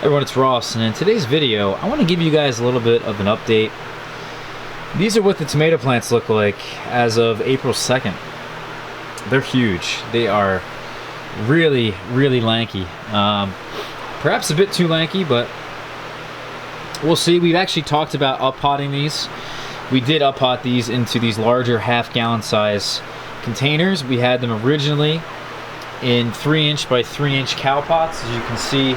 Everyone, it's Ross, and in today's video I want to give you guys a little bit of an update. These are what the tomato plants look like as of April 2nd. They're huge. They are really lanky. Perhaps a bit too lanky, but we'll see. We've actually talked about up-potting these. We did up-pot these into these larger half-gallon size containers. We had them originally in 3-inch by 3-inch cow pots, as you can see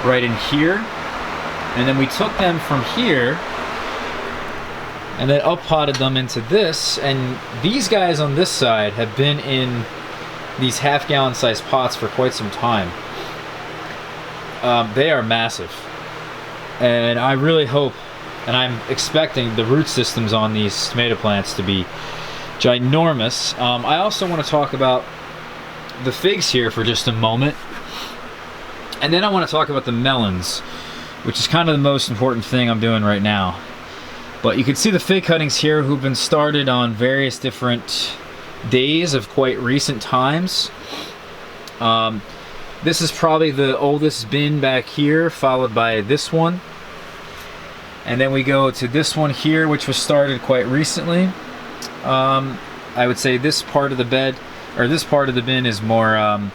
right in here, and then we took them from here and then up potted them into this, and these guys on this side have been in these half-gallon size pots for quite some time. They are massive, and I really hope, and I'm expecting the root systems on these tomato plants to be ginormous. I also want to talk about the figs here for just a moment. And then I want to talk about the melons, which is kind of the most important thing I'm doing right now. But you can see the fig cuttings here who've been started on various different days of quite recent times. This is probably the oldest bin back here, followed by this one. And then we go to this one here, which was started quite recently. I would say this part of the bed, or this part of the bin is more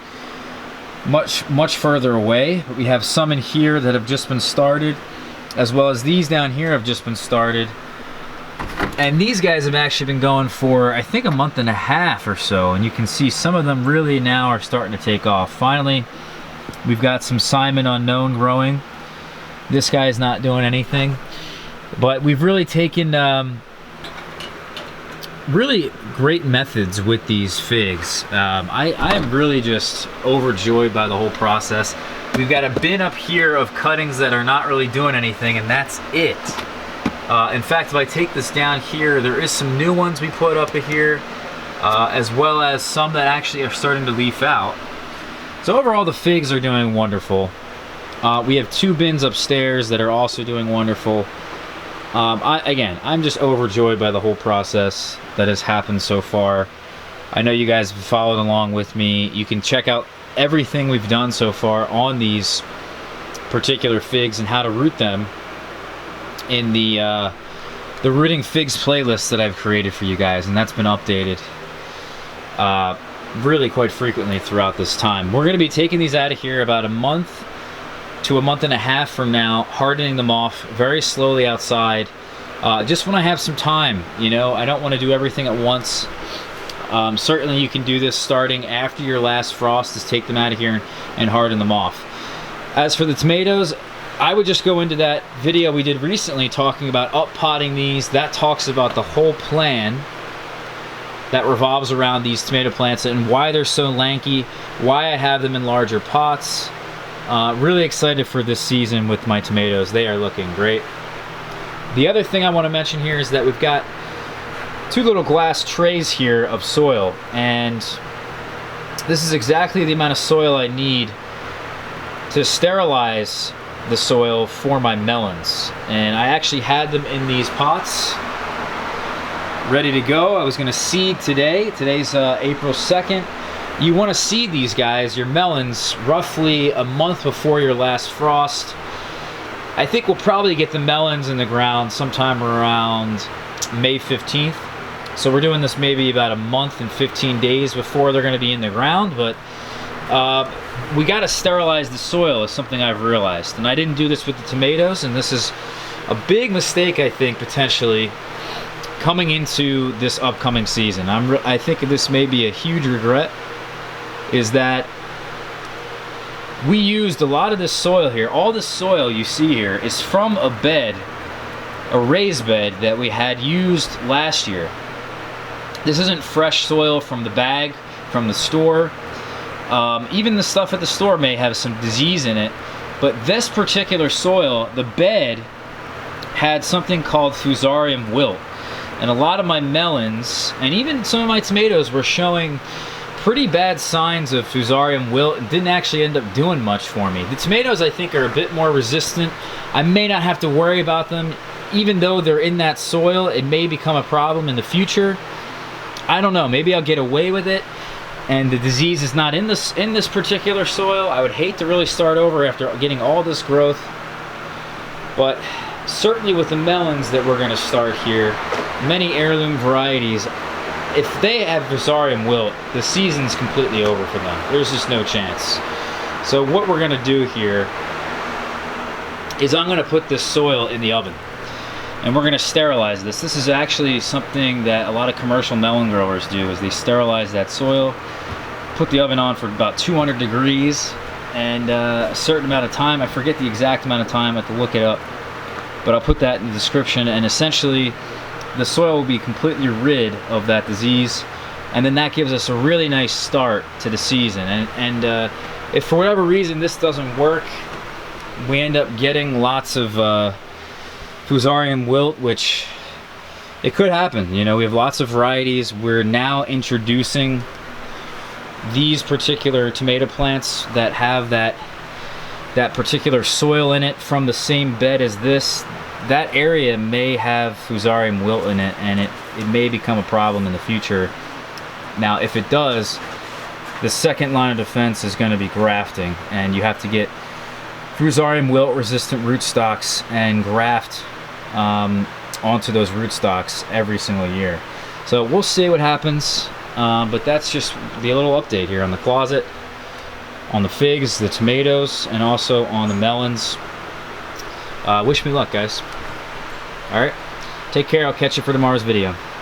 much further away, but we have some in here that have just been started, as well as these down here have just been started. And these guys have actually been going for, I think, a month and a half or so, and you can see some of them really now are starting to take off. Finally, we've got some Simon Unknown growing. This guy's not doing anything, but we've really taken really great methods with these figs. I am really just overjoyed by the whole process. We've got a bin up here of cuttings that are not really doing anything, and that's it. In fact, if I take this down here, there is some new ones we put up here, as well as some that actually are starting to leaf out. So overall, the figs are doing wonderful. We have 2 bins upstairs that are also doing wonderful. I'm just overjoyed by the whole process that has happened so far. I know you guys have followed along with me. You can check out everything we've done so far on these particular figs and how to root them in the rooting figs playlist that I've created for you guys, and that's been updated really quite frequently throughout this time. We're going to be taking these out of here about a month to a month and a half from now, hardening them off very slowly outside, just when I have some time. You know, I don't want to do everything at once. Certainly you can do this starting after your last frost, is take them out of here and harden them off. As for the tomatoes, I would just go into that video we did recently talking about up potting these. That talks about the whole plan that revolves around these tomato plants and why they're so lanky, why I have them in larger pots. Really excited for this season with my tomatoes. They are looking great. The other thing I want to mention here is that we've got 2 little glass trays here of soil, and this is exactly the amount of soil I need to sterilize the soil for my melons. And I actually had them in these pots ready to go. I was going to seed today. Today's April 2nd. You want to seed these guys, your melons, roughly a month before your last frost. I think we'll probably get the melons in the ground sometime around May 15th. So we're doing this maybe about a month and 15 days before they're going to be in the ground, but we got to sterilize the soil is something I've realized. And I didn't do this with the tomatoes, and this is a big mistake, I think, potentially, coming into this upcoming season. I think this may be a huge regret, is that we used a lot of this soil here. All this soil you see here is from a bed, a raised bed that we had used last year. This isn't fresh soil from the bag, from the store. Even the stuff at the store may have some disease in it, but this particular soil, the bed, had something called Fusarium wilt. And a lot of my melons, and even some of my tomatoes, were showing pretty bad signs of Fusarium wilt and didn't actually end up doing much for me. The tomatoes, I think, are a bit more resistant. I may not have to worry about them. Even though they're in that soil, it may become a problem in the future. I don't know, maybe I'll get away with it. and the disease is not in this particular soil, I would hate to really start over after getting all this growth. But certainly with the melons that we're going to start here, many heirloom varieties, if they have Fusarium wilt, the season's completely over for them. There's just no chance. So what we're going to do here is I'm going to put this soil in the oven, and we're going to sterilize this. This is actually something that a lot of commercial melon growers do, is they sterilize that soil, put the oven on for about 200 degrees, and a certain amount of time. I forget the exact amount of time, I have to look it up, but I'll put that in the description. And essentially the soil will be completely rid of that disease, and then that gives us a really nice start to the season. And if for whatever reason this doesn't work, we end up getting lots of Fusarium wilt, which it could happen. You know, we have lots of varieties. We're now introducing these particular tomato plants that have that particular soil in it from the same bed as this. That area may have Fusarium wilt in it, and it may become a problem in the future. Now, if it does, the second line of defense is going to be grafting, and you have to get Fusarium wilt resistant rootstocks and graft onto those rootstocks every single year. So we'll see what happens, but that's just the little update here on the closet, on the figs, the tomatoes, and also on the melons. Wish me luck, guys. All right, take care. I'll catch you for tomorrow's video.